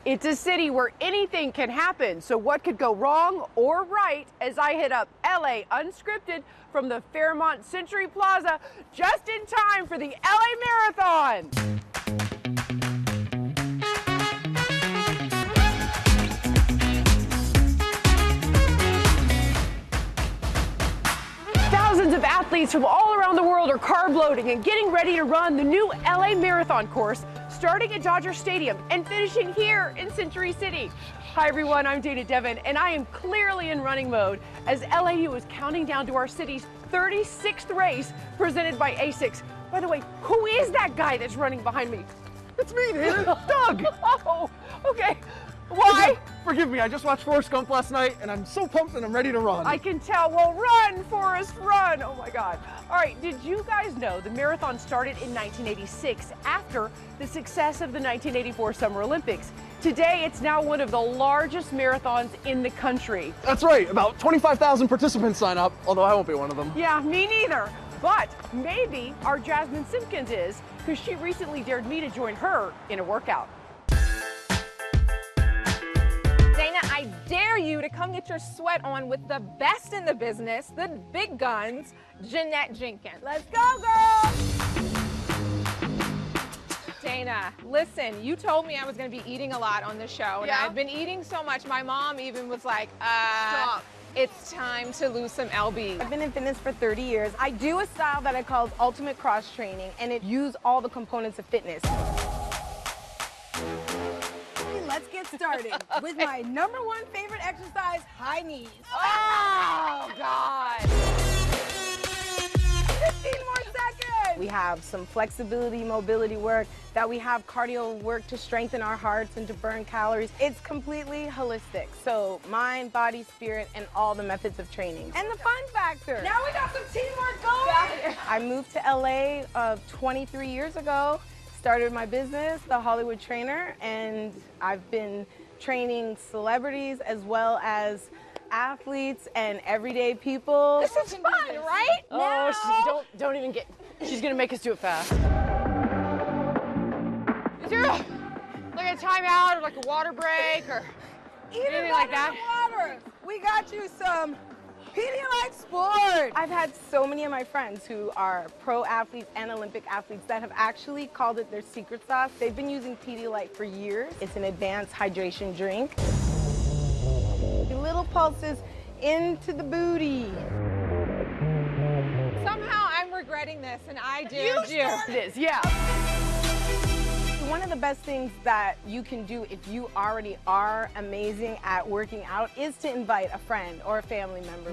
It's a city where anything can happen, so what could go wrong or right as I hit up LA Unscripted from the Fairmont Century Plaza just in time for the LA Marathon. Thousands of athletes from all around the world are carb loading and getting ready to run the new LA Marathon course, starting at Dodger Stadium and finishing here in Century City. Hi everyone, I'm Dana Devin, and I am clearly in running mode as LAU is counting down to our city's 36th race presented by ASICS. By the way, who is that guy that's running behind me? It's me, Dana. Doug! Oh, okay. Why? Forgive me, I just watched Forrest Gump last night and I'm so pumped and I'm ready to run. I can tell. Well, run, Forrest, run. Oh my God. All right, did you guys know the marathon started in 1986 after the success of the 1984 Summer Olympics? Today, it's now one of the largest marathons in the country. That's right, about 25,000 participants sign up, although I won't be one of them. Yeah, me neither. But maybe our Jasmine Simpkins is, because she recently dared me to join her in a workout. Dana, I dare you to come get your sweat on with the best in the business, the big guns, Jeanette Jenkins. Let's go, girl! Dana, listen, you told me I was going to be eating a lot on the show, and Yeah. I've been eating so much, my mom even was like, Stop. it's time to lose some lb. I've been in fitness for 30 years. I do a style that I call ultimate cross training, and it uses all the components of fitness. Let's get started with my #1 favorite exercise, high knees. Oh, God. 15 more seconds. We have some flexibility, mobility work, that we have cardio work to strengthen our hearts and to burn calories. It's completely holistic. So mind, body, spirit, and all the methods of training. And the fun factor. Now we got some teamwork going. I moved to LA 23 years ago. Started my business, The Hollywood Trainer, and I've been training celebrities as well as athletes and everyday people. This is fun, right? Oh, don't even get, she's gonna make us do it fast. Is there like a timeout or like a water break or anything like that? Water. We got you some Pedialyte Sport. I've had so many of my friends who are pro athletes and Olympic athletes that have actually called it their secret sauce. They've been using Pedialyte for years. It's an advanced hydration drink. Little pulses into the booty. Somehow I'm regretting this, and I dared you. It is, yeah. One of the best things that you can do if you already are amazing at working out is to invite a friend or a family member.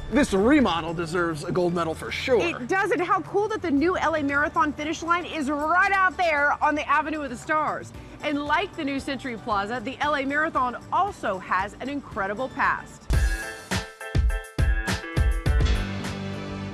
This remodel deserves a gold medal for sure. It does, and how cool that the new LA Marathon finish line is right out there on the Avenue of the Stars. And like the new Century Plaza, the LA Marathon also has an incredible past. I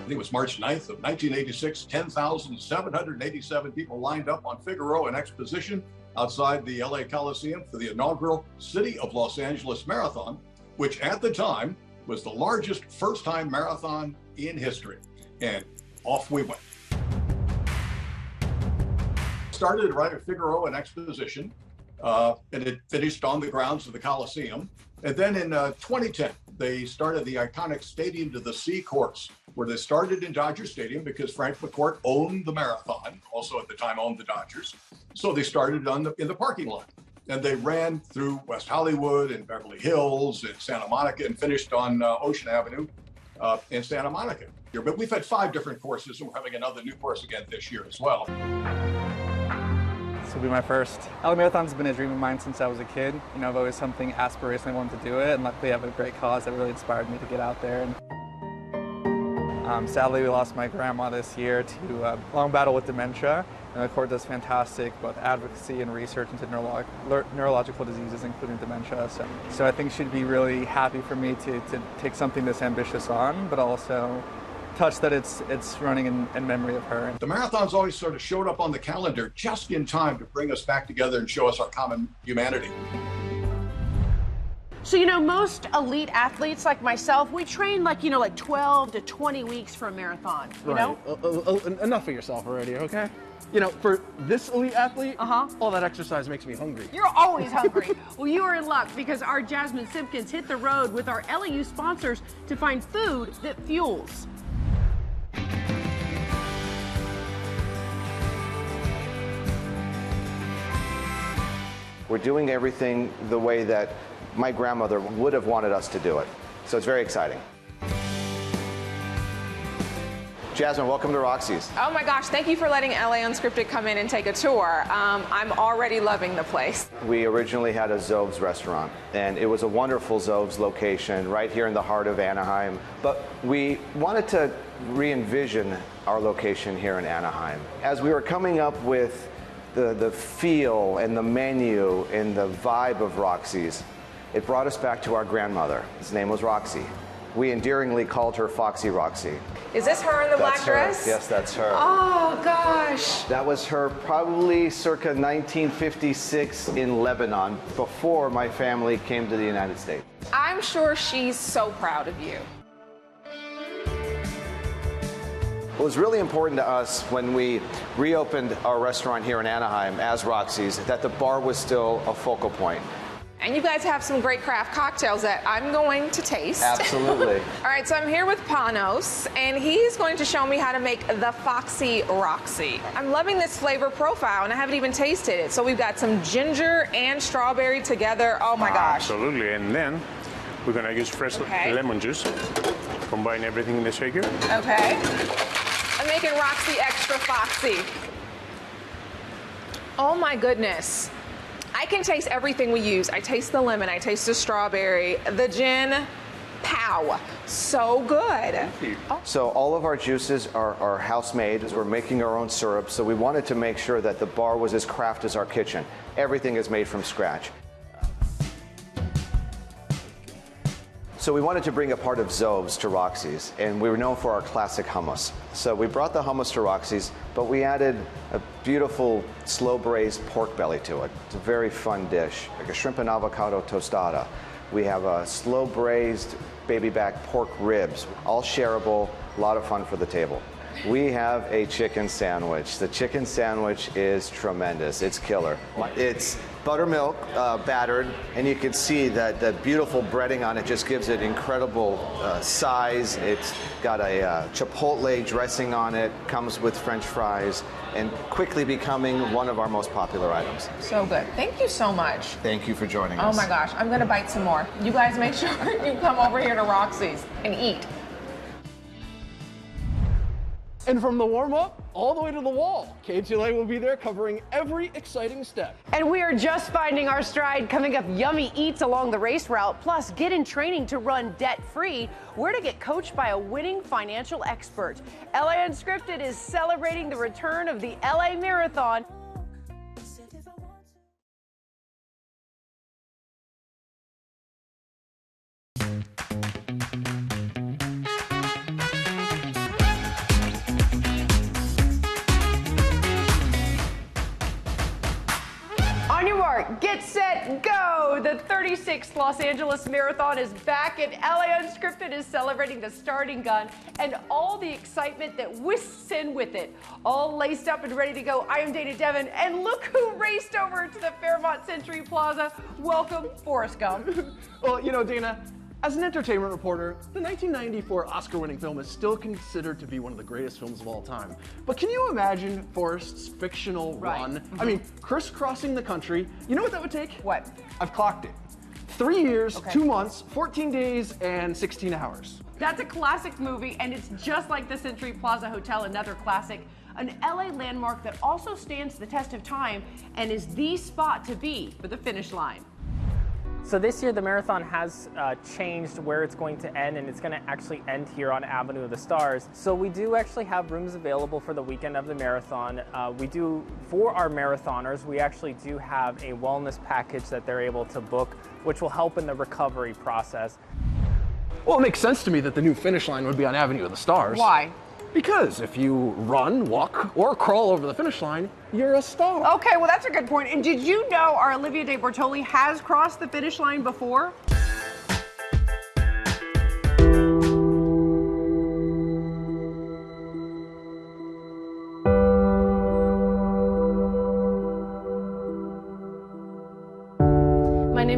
think it was March 9th of 1986, 10,787 people lined up on Figueroa and Exposition outside the LA Coliseum for the inaugural City of Los Angeles Marathon, which at the time was the largest first-time marathon in history. And off we went. Started right at Figueroa and Exposition, and it finished on the grounds of the Coliseum. And then in 2010, they started the iconic Stadium to the Sea course, where they started in Dodger Stadium because Frank McCourt owned the marathon, also at the time owned the Dodgers. So they started in the parking lot. And they ran through West Hollywood and Beverly Hills and Santa Monica and finished on Ocean Avenue in Santa Monica. But we've had 5 different courses, and we're having another new course again this year as well. This will be my first. LA Marathon's been a dream of mine since I was a kid. You know, I've always something aspirationally wanted to do it, and luckily I have a great cause that really inspired me to get out there. And sadly, we lost my grandma this year to a long battle with dementia, and the court does fantastic both advocacy and research into neurological diseases, including dementia. So I think she'd be really happy for me to take something this ambitious on, but also touch that it's running in memory of her. The marathon's always sort of showed up on the calendar just in time to bring us back together and show us our common humanity. So, you know, most elite athletes like myself, we train like, you know, like 12 to 20 weeks for a marathon, you know? Enough of yourself already, okay? You know, for this elite athlete, all that exercise makes me hungry. You're always hungry. Well, you are in luck because our Jasmine Simpkins hit the road with our LAU sponsors to find food that fuels. We're doing everything the way that my grandmother would have wanted us to do it. So it's very exciting. Jasmine, welcome to Roxys. Oh my gosh, thank you for letting LA Unscripted come in and take a tour. I'm already loving the place. We originally had a Zoves restaurant, and it was a wonderful Zoves location right here in the heart of Anaheim. But we wanted to re-envision our location here in Anaheim. As we were coming up with the feel and the menu and the vibe of Roxys, it brought us back to our grandmother. His name was Roxy. We endearingly called her Foxy Roxy. Is this her in the black dress? Yes, that's her. Oh gosh. That was her probably circa 1956 in Lebanon, before my family came to the United States. I'm sure she's so proud of you. It was really important to us when we reopened our restaurant here in Anaheim as Roxy's that the bar was still a focal point. And you guys have some great craft cocktails that I'm going to taste. Absolutely. All right, so I'm here with Panos, and he's going to show me how to make the Foxy Roxy. I'm loving this flavor profile, and I haven't even tasted it. So we've got some ginger and strawberry together. Oh my gosh. Absolutely, and then we're gonna use fresh lemon juice. Combine everything in the shaker. Okay. I'm making Roxy extra foxy. Oh my goodness. I can taste everything we use. I taste the lemon, I taste the strawberry, the gin, pow, so good. So all of our juices are house-made. We're making our own syrup, so we wanted to make sure that the bar was as craft as our kitchen. Everything is made from scratch. So we wanted to bring a part of Zoves to Roxy's, and we were known for our classic hummus. So we brought the hummus to Roxy's, but we added a beautiful slow-braised pork belly to it. It's a very fun dish, like a shrimp and avocado tostada. We have a slow-braised baby back pork ribs, all shareable, a lot of fun for the table. We have a chicken sandwich. The chicken sandwich is tremendous. It's killer. It's buttermilk battered, and you can see that the beautiful breading on it just gives it incredible size. It's got a chipotle dressing on it, comes with French fries, and quickly becoming one of our most popular items. So good. Thank you so much. Thank you for joining us. Oh my gosh, I'm gonna bite some more. You guys make sure you come over here to Roxy's and eat. And from the warm-up all the way to the wall, KTLA will be there covering every exciting step. And we are just finding our stride, coming up yummy eats along the race route, plus get in training to run debt-free, where to get coached by a winning financial expert. LA Unscripted is celebrating the return of the LA Marathon. On your mark, get set, go! The 36th Los Angeles Marathon is back, and LA Unscripted is celebrating the starting gun and all the excitement that whisks in with it. All laced up and ready to go. I am Dana Devin, and look who raced over to the Fairmont Century Plaza. Welcome, Forrest Gump. Well, you know, Dana, as an entertainment reporter, the 1994 Oscar-winning film is still considered to be one of the greatest films of all time. But can you imagine Forrest's fictional run? I mean, crisscrossing the country. You know what that would take? What? I've clocked it. 3 years, 2 months, 14 days, and 16 hours. That's a classic movie, and it's just like the Century Plaza Hotel, another classic. An LA landmark that also stands the test of time and is the spot to be for the finish line. So this year the marathon has changed where it's going to end, and it's going to actually end here on Avenue of the Stars. So we do actually have rooms available for the weekend of the marathon. We do, for our marathoners, we actually do have a wellness package that they're able to book, which will help in the recovery process. Well, it makes sense to me that the new finish line would be on Avenue of the Stars. Why? Because if you run, walk, or crawl over the finish line, you're a star. Okay, well that's a good point. And did you know our Olivia de Bortoli has crossed the finish line before?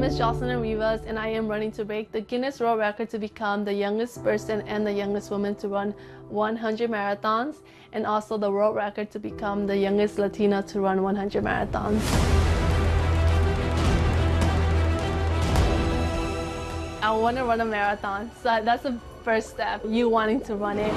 name is Joselinthewarrior, and I am running to break the Guinness World Record to become the youngest person and the youngest woman to run 100 marathons, and also the world record to become the youngest Latina to run 100 marathons. I want to run a marathon, so that's the first step, you wanting to run it.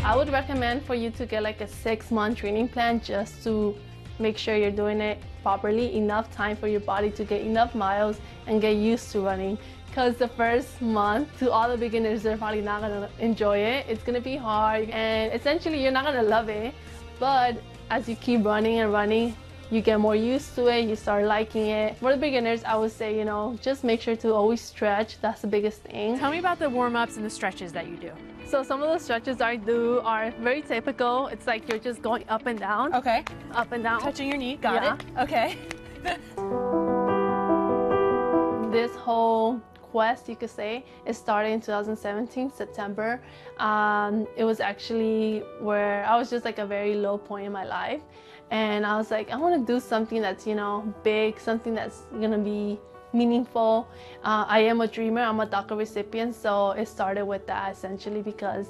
I would recommend for you to get like a 6-month training plan just to make sure you're doing it properly, enough time for your body to get enough miles and get used to running. Because the first month, to all the beginners, they're probably not gonna enjoy it. It's gonna be hard, and essentially you're not gonna love it. But as you keep running and running, you get more used to it, you start liking it. For the beginners, I would say, just make sure to always stretch. That's the biggest thing. Tell me about the warm-ups and the stretches that you do. So some of the stretches I do are very typical. It's like you're just going up and down. Okay. Up and down. Touching your knee, got it. Okay. This whole quest, you could say, it started in 2017, September. It was actually where I was just like a very low point in my life. And I was like, I want to do something that's, big, something that's going to be meaningful. I am a dreamer, I'm a DACA recipient, so it started with that essentially because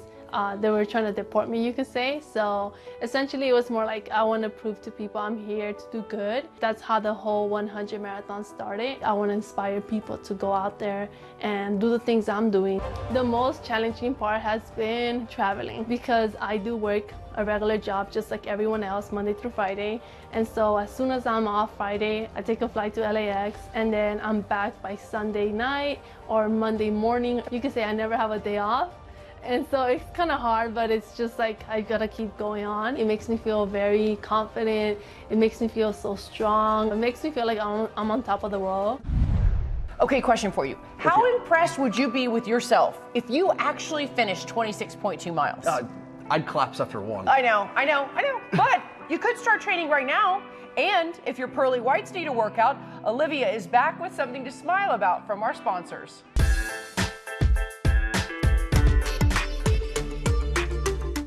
they were trying to deport me, you could say. So essentially it was more like I want to prove to people I'm here to do good. That's how the whole 100 marathon started. I want to inspire people to go out there and do the things I'm doing. The most challenging part has been traveling because I do work a regular job just like everyone else, Monday through Friday. And so as soon as I'm off Friday, I take a flight to LAX and then I'm back by Sunday night or Monday morning. You could say I never have a day off. And so it's kind of hard, but it's just like I gotta keep going on. It makes me feel very confident. It makes me feel so strong. It makes me feel like I'm on top of the world. Okay, question for you. How impressed would you be with yourself if you actually finished 26.2 miles? I'd collapse after one. I know. But you could start training right now. And if your pearly whites need a workout, Olivia is back with something to smile about from our sponsors.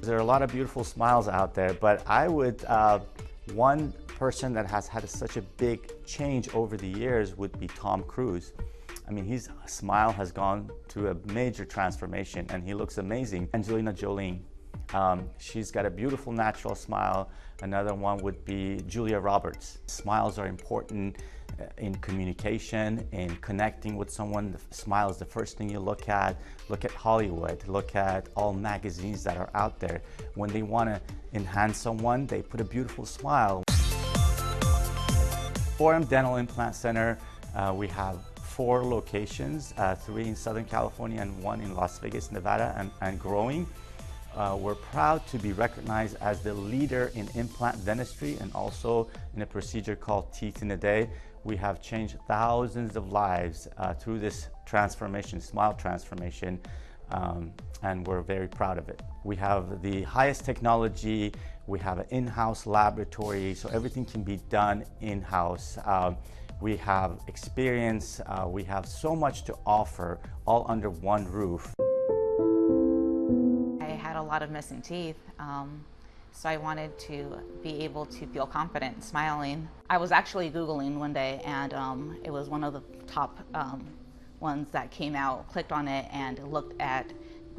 There are a lot of beautiful smiles out there, but I would, one person that has had such a big change over the years would be Tom Cruise. I mean, his smile has gone through a major transformation and he looks amazing. Angelina Jolie, she's got a beautiful natural smile. Another one would be Julia Roberts. Smiles are important in communication, in connecting with someone. The smile is the first thing you look at. Look at Hollywood, look at all magazines that are out there. When they want to enhance someone, they put a beautiful smile. Forum Dental Implant Center, we have 4 locations, 3 in Southern California and 1 in Las Vegas, Nevada, and growing. We're proud to be recognized as the leader in implant dentistry and also in a procedure called Teeth in a Day. We have changed thousands of lives through this transformation, smile transformation, and we're very proud of it. We have the highest technology, we have an in-house laboratory, so everything can be done in-house. We have experience, we have so much to offer, all under one roof. I had a lot of missing teeth, so I wanted to be able to feel confident smiling. I was actually Googling one day and it was one of the top ones that came out, clicked on it and looked at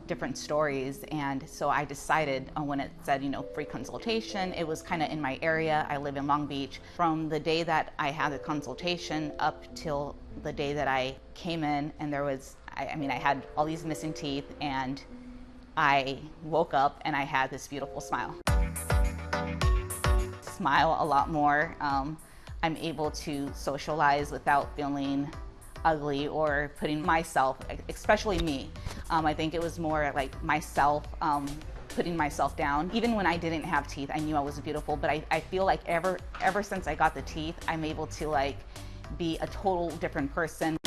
different stories, and so I decided when it said, free consultation, it was kind of in my area. I live in Long Beach. From the day that I had the consultation up till the day that I came in, and there was, I had all these missing teeth, and I woke up and I had this beautiful smile. Smile a lot more. I'm able to socialize without feeling ugly or putting myself, especially me. I think it was more like myself, putting myself down. Even when I didn't have teeth, I knew I was beautiful, but I feel like ever since I got the teeth, I'm able to be a total different person.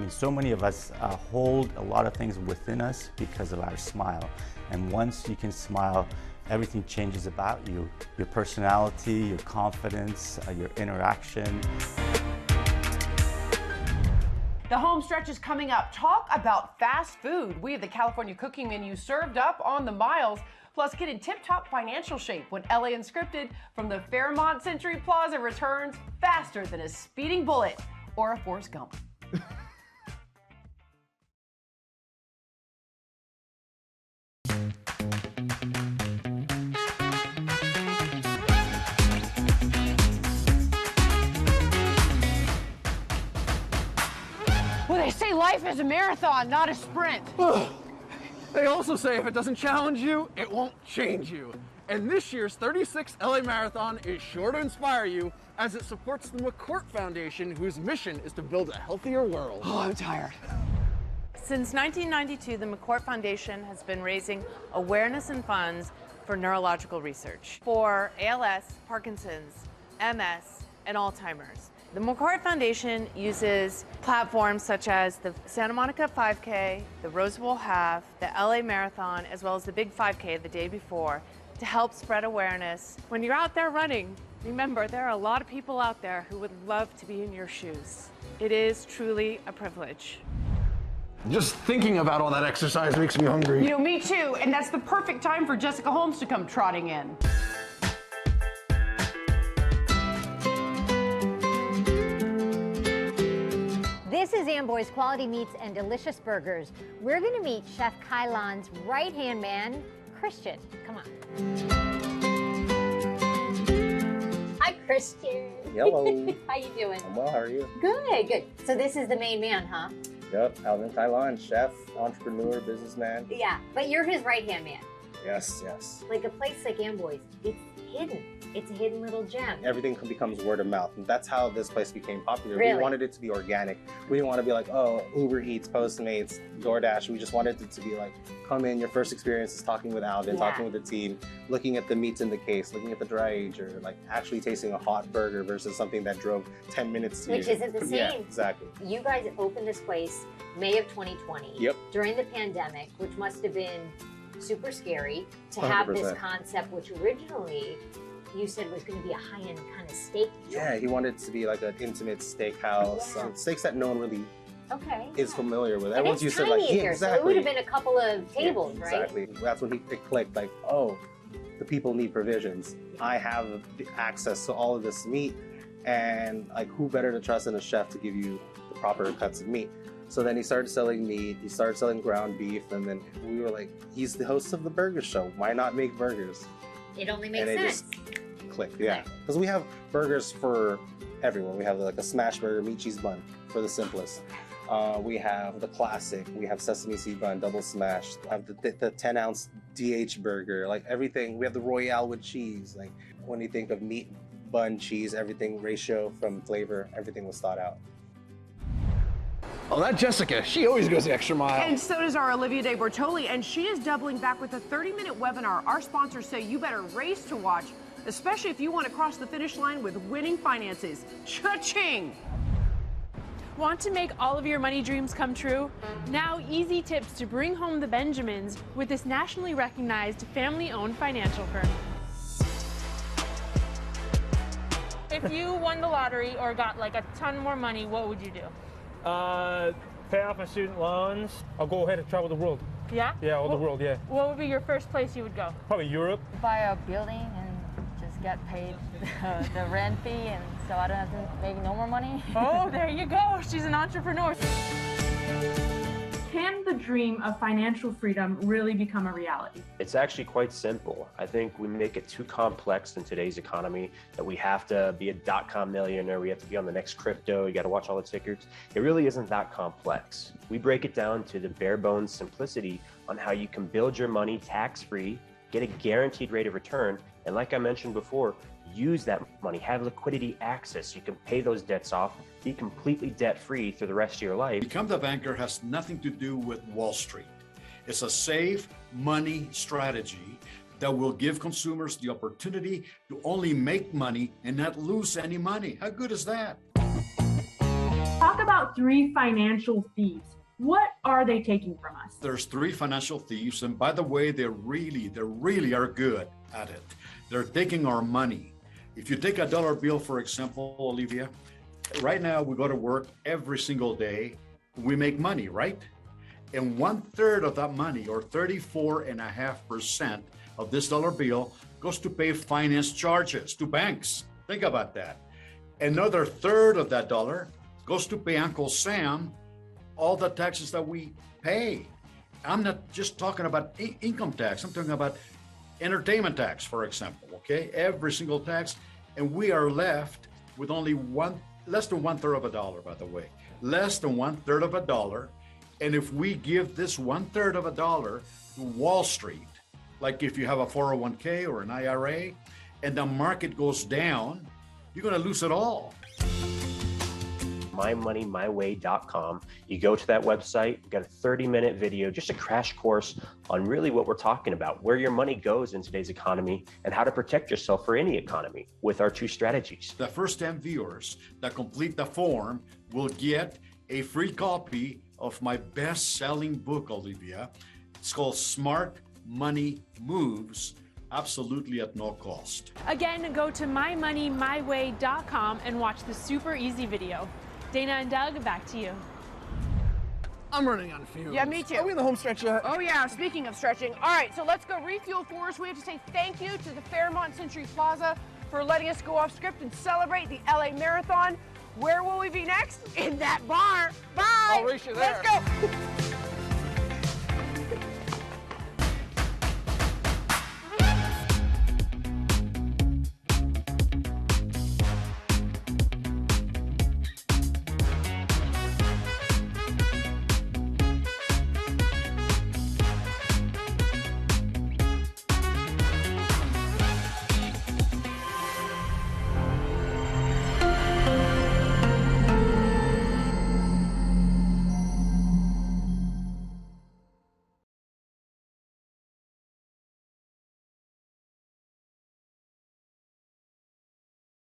So many of us hold a lot of things within us because of our smile. And once you can smile, everything changes about you. Your personality, your confidence, your interaction. The home stretch is coming up. Talk about fast food. We have the California cooking menu served up on the miles. Plus, get in tip-top financial shape when LA Unscripted from the Fairmont Century Plaza returns faster than a speeding bullet or a Forrest Gump. Well, they say life is a marathon, not a sprint. They also say if it doesn't challenge you, it won't change you. And this year's 36th LA Marathon is sure to inspire you as it supports the McCourt Foundation, whose mission is to build a healthier world. Oh, I'm tired. Since 1992, the McCourt Foundation has been raising awareness and funds for neurological research for ALS, Parkinson's, MS, and Alzheimer's. The McCourt Foundation uses platforms such as the Santa Monica 5K, the Rose Bowl Half, the LA Marathon, as well as the Big 5K the day before to help spread awareness. When you're out there running, remember there are a lot of people out there who would love to be in your shoes. It is truly a privilege. Just thinking about all that exercise makes me hungry. You know, me too, and that's the perfect time for Jessica Holmes to come trotting in. This is AMBOYS Quality Meats and Delicious Burgers. We're going to meet Chef Kailan's right-hand man, Christian. Come on. Hi, Christian. Hello. How you doing? I'm well, how are you? Good, good. So this is the main man, huh? Yep, Alvin Kailan, chef, entrepreneur, businessman. Yeah, but you're his right-hand man. Yes, yes. Like a place like AMBOYS, it's hidden. It's a hidden little gem. Everything becomes word of mouth. And that's how this place became popular. Really? We wanted it to be organic. We didn't want to be like, oh, Uber Eats, Postmates, DoorDash. We just wanted it to be like, come in, your first experience is talking with Alvin, talking with the team, looking at the meats in the case, looking at the dry age, or like actually tasting a hot burger versus something that drove 10 minutes to Which you. isn't the same. Yeah, exactly. You guys opened this place May of 2020. Yep. During the pandemic, which must have been super scary to have this 100%. concept, which originally you said was going to be a high-end kind of steak joint. Yeah, he wanted it to be like an intimate steakhouse. Yeah. Steaks that no one really Okay. is familiar with. And Everyone's it's used to tiny like, here, exactly. so it would have been a couple of tables, Yeah, right? exactly. That's when it clicked, like, oh, the people need provisions. I have the access to all of this meat, and like, who better to trust than a chef to give you the proper cuts of meat? So then he started selling meat, he started selling ground beef, and then we were like, he's the host of the burger show. Why not make burgers? It only makes And it sense. just clicked, yeah. Because we have burgers for everyone. We have like a smash burger, meat cheese bun for the simplest. We have the classic. We have sesame seed bun, double smash. We have the 10-ounce DH burger, like everything. We have the Royale with cheese. Like when you think of meat, bun, cheese, everything, ratio from flavor, everything was thought out. Oh, that Jessica, she always goes the extra mile. And so does our Olivia De Bortoli, and she is doubling back with a 30-minute webinar. Our sponsors say you better race to watch, especially if you want to cross the finish line with winning finances. Cha-ching! Want to make all of your money dreams come true? Now easy tips to bring home the Benjamins with this nationally recognized family-owned financial firm. If you won the lottery or got like a ton more money, what would you do? Pay off my student loans. I'll go ahead and travel the world. Yeah? Yeah, all the world, yeah. What would be your first place you would go? Probably Europe. Buy a building and just get paid the rent fee, and so I don't have to make no more money. Oh, there you go. She's an entrepreneur. Can the dream of financial freedom really become a reality? It's actually quite simple. I think we make it too complex in today's economy that we have to be a .com millionaire, we have to be on the next crypto, you got to watch all the tickers. It really isn't that complex. We break it down to the bare bones simplicity on how you can build your money tax-free, get a guaranteed rate of return, and like I mentioned before, use that money, have liquidity access. You can pay those debts off, be completely debt-free through the rest of your life. Become the Banker has nothing to do with Wall Street. It's a safe money strategy that will give consumers the opportunity to only make money and not lose any money. How good is that? Talk about 3 financial thieves. What are they taking from us? There's 3 financial thieves, and by the way, they really are good at it. They're taking our money. If you take a dollar bill, for example, Olivia, right now we go to work every single day. We make money, right? And 1/3 of that money, or 34.5% of this dollar bill, goes to pay finance charges to banks. Think about that. Another 1/3 of that dollar goes to pay Uncle Sam all the taxes that we pay. I'm not just talking about income tax. I'm talking about entertainment tax, for example, okay? Every single tax. And we are left with only less than 1/3 of a dollar, by the way. Less than 1/3 of a dollar. And if we give this 1/3 of a dollar to Wall Street, like if you have a 401k or an IRA, and the market goes down, you're gonna lose it all. mymoneymyway.com. You go to that website, you got a 30-minute video, just a crash course on really what we're talking about, where your money goes in today's economy and how to protect yourself for any economy with our 2 strategies. The first 10 viewers that complete the form will get a free copy of my best-selling book, Olivia. It's called Smart Money Moves, absolutely at no cost. Again, go to mymoneymyway.com and watch the super easy video. Dana and Doug, back to you. I'm running on fumes. Yeah, me too. Are we in the home stretch yet? Oh yeah, speaking of stretching. All right, so let's go refuel first. We have to say thank you to the Fairmont Century Plaza for letting us go off script and celebrate the LA Marathon. Where will we be next? In that bar. Bye. I'll race you there. Let's go.